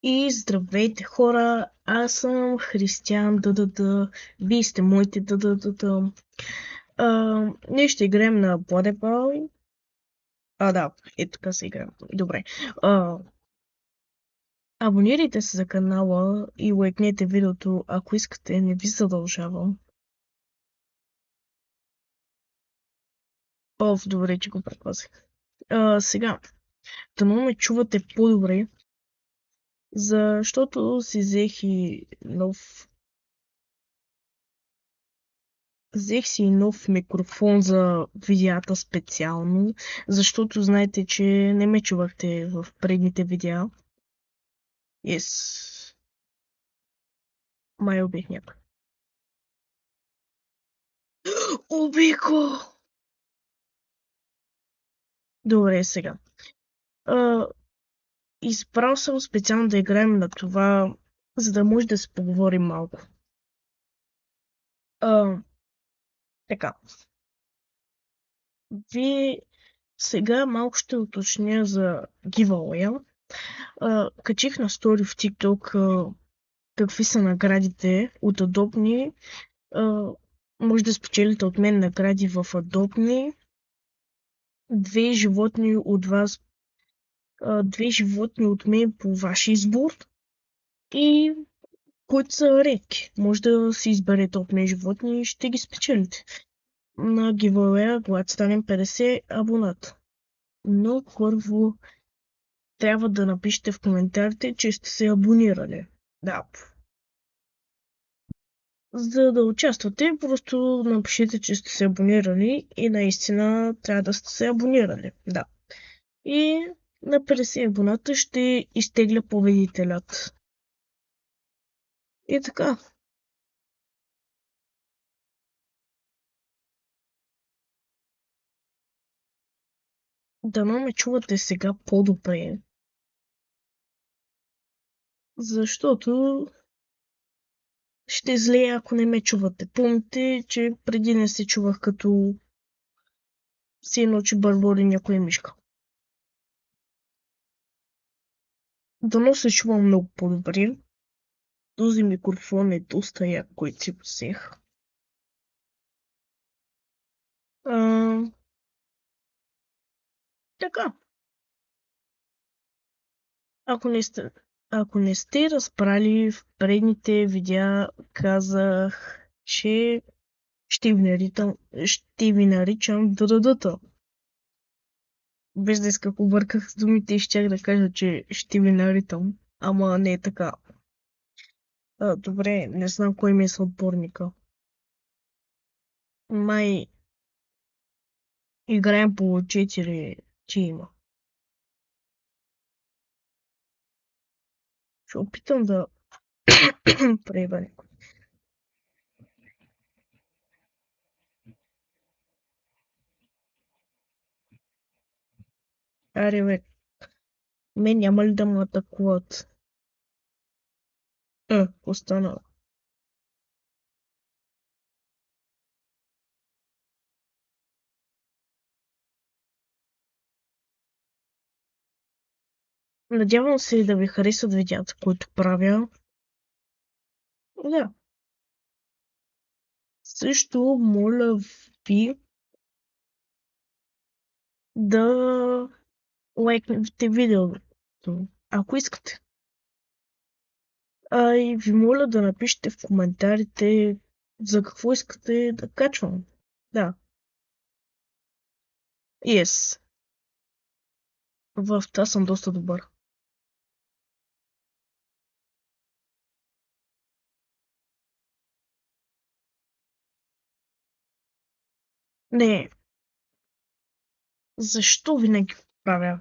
И здравейте хора, аз съм Християн ДДД, вие сте моите ДДД. Ние ще играем на Blood. Да, така се играем. Добре. А, Абонирайте се за канала и лайкнете видеото, ако искате, не ви задължавам. Добре, че го предпазих. Сега, дано ме чувате по-добре, защото си взех си нов микрофон за видеята специално, защото знаете, че не ме чувахте в предните видеа. Yes. Май убих някой. Убих го! Добре, сега. А, Избрал съм специално да играем на това, за да може да се поговорим малко. А, Така. Вие сега малко ще уточня за giveaway. Качих на стори в TikTok какви са наградите от Adobe. Може да спечелите от мен награди в Adobe. Две животни от вас, две животни от мен по ваш избор и които са редки. Може да си изберете от мен животни и ще ги спечелите на giveaway, когато станем 50 абоната. Но първо трябва да напишете в коментарите, че сте се абонирали. Да. За да участвате, просто напишете, че сте се абонирали и наистина трябва да сте се абонирали. Да. И на 50 абоната ще изтегля победителят. И така. Дано ме чувате сега по-добре. Защото ще злея, ако не ме чувате. Помните, че преди не се чувах като си научи Барбори някоя мишка. Дано се чувам много по-добре. Този микрофон е доста як, който си взех. Така. Ако не сте разбрали, в предните видеа казах, че ще ви наричам ДДД-та. Без да изкак обърках с думите и щях да кажа, че ще ви наритам. Ама не е така. Добре, не знам кой ми е съотборника. Май играем по 4 тима. Ще опитам да преба някой. Аре бе, мен няма ли да ме атакуват? Остана. Надявам се да ви харесат видеята, които правя. Да. Също моля ви да лайкнете видеото, ако искате. И ви моля да напишете в коментарите за какво искате да качвам. Да. Yes. В това съм доста добър. Не. Защо винаги го правя?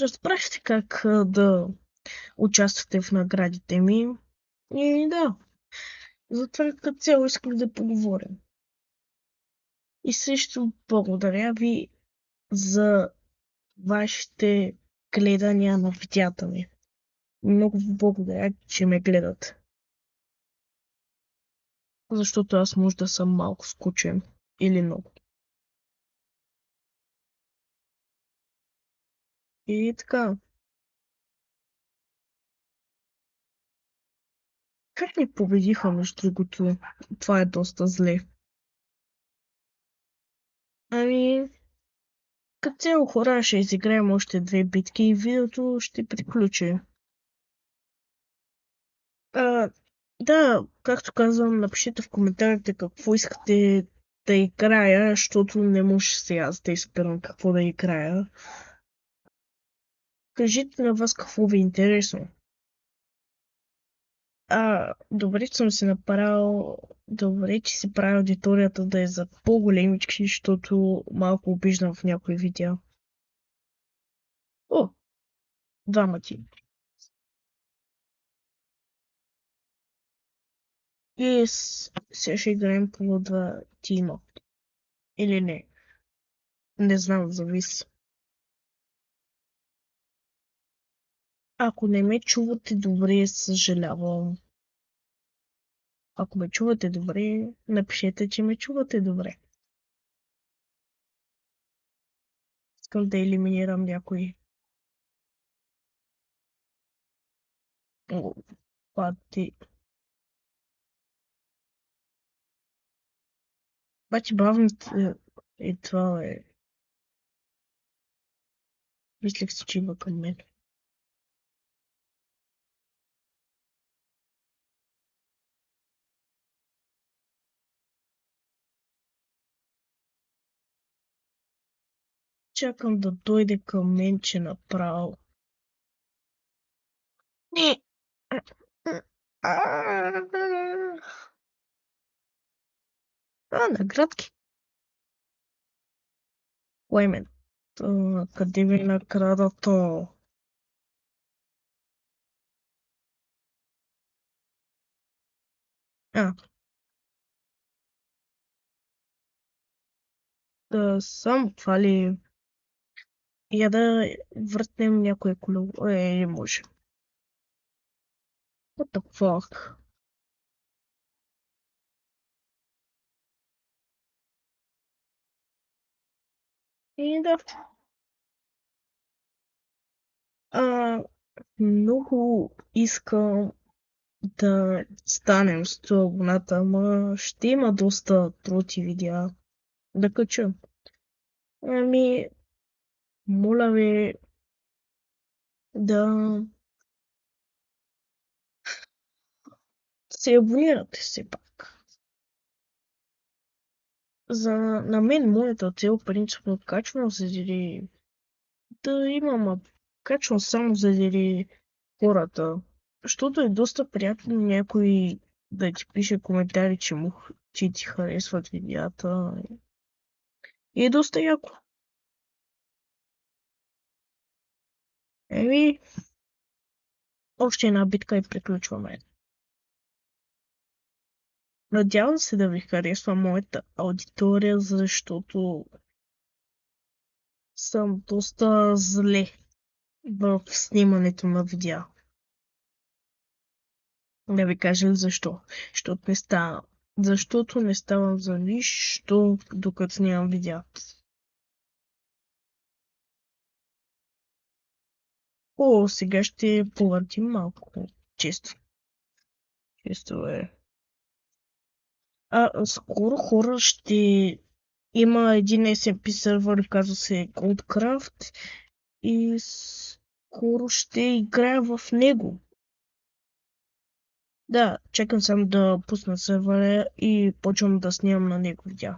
Разбрахте как да участвате в наградите ми. И да, затова като цяло исках да поговорим. И също благодаря ви за вашите гледания на видеята ми. Много ви благодаря, че ме гледат. Защото аз може да съм малко скучен или много. И така. Как ни победиха, между другото? Това е доста зле. Ами, като цяло хора ще изиграем още две битки и видеото ще приключи. А, да, както казвам, напишете в коментарите какво искате да играя, защото не може сега да изберам какво да играя. Кажете на вас какво ви е интересно. Добре, че съм си направил... Добре, че си правя аудиторията да е за по-големички, защото малко обиждам в някои видеа. О, двама ти. И сега ще играем по два тима. Или не. Не знам, зависи. Ако не ме чувате добре, съжалявам. Ако ме чувате добре, напишете, че ме чувате добре. Искам да елиминирам някой. О, пати. Обаче бавното е това е. Мислех си, че има към мен. Чакам да дойде към мен, че направо. Не! Наградки. Лаймен. Къде ви наградата? А, само това ли? Я да въртнем някое колело. Не може. What the fuck? И да. А, много искам да станем 100 абоната, ама ще има доста труд и видеа да кача. Ами, моля ви да се абонирате все пак. На мен моята цел принципно качвам заради да имам качвам само заради хората. Защото е доста приятно някой да ти пише коментари, че ти харесват видеята. И е доста яко. Еми, още една битка и приключваме. Надявам се да ви харесва моята аудитория, защото съм доста зле в снимането на видеа. Да ви кажа защо. Защото не ставам за нищо, докато снимам видеа. Сега ще повъртим малко. Често. Често е. Скоро хора ще има един SMP сервер, казва се Goldcraft и скоро ще играя в него. Да, чакам само да пусна сервера и почвам да снимам на него видео.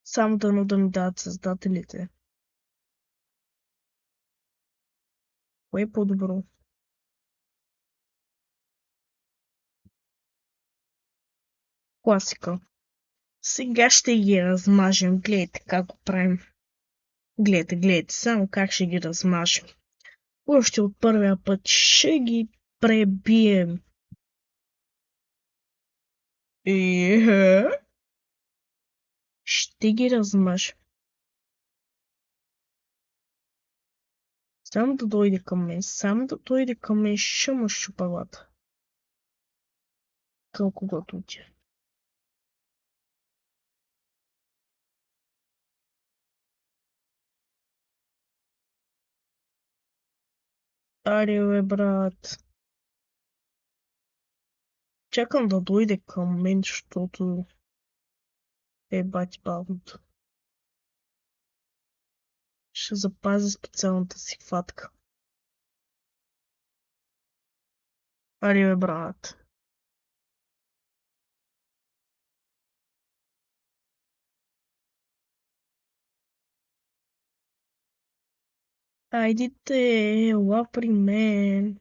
Само да ми дадат създателите. Кое е по-добро? Класика. Сега ще ги размажем. Гледайте как го правим. Гледайте само как ще ги размажем. Още от първия път ще ги пребием. И ще ги размажем. Само да дойде към мен, ще му щупа главата. Към когото отиде. Аре, бе, брат. Чакам да дойде към мен, защото е бати бавното. Ще запазя специалната си хватка. Аре, бе, брат. Айдите, ела при мен.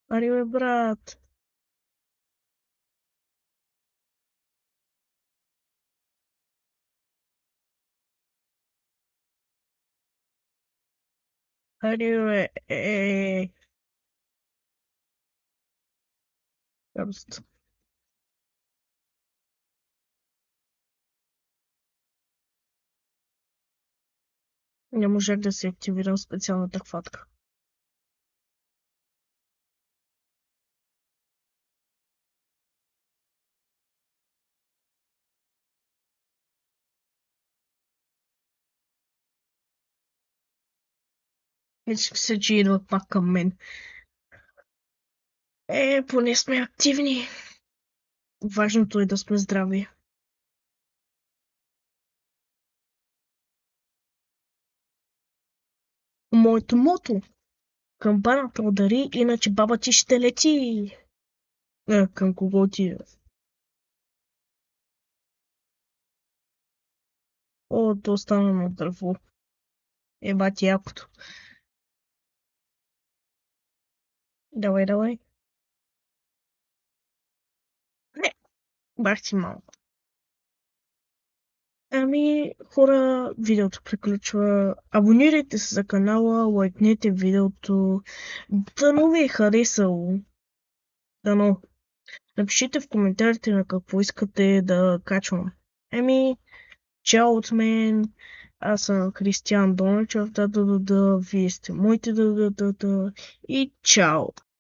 Аре, бе, брат. Аре, бе, Просто. Не можах да си активирам специалната хватка. Мислих се, че идват пак към мен. Поне сме активни. Важното е да сме здрави. Моето мото. Камбаната удари, иначе баба ти ще лети. Към кого ти? О, то стана на дърво. Бати якото. Давай, давай. Не, бах ти малко. Хора, видеото приключва. Абонирайте се за канала, лайкнете видеото. Дано ви е харесало. Дано. Напишете в коментарите на какво искате да качвам. Чао от мен. Аз съм Кристиан Доначев. Вие сте моите. И чао.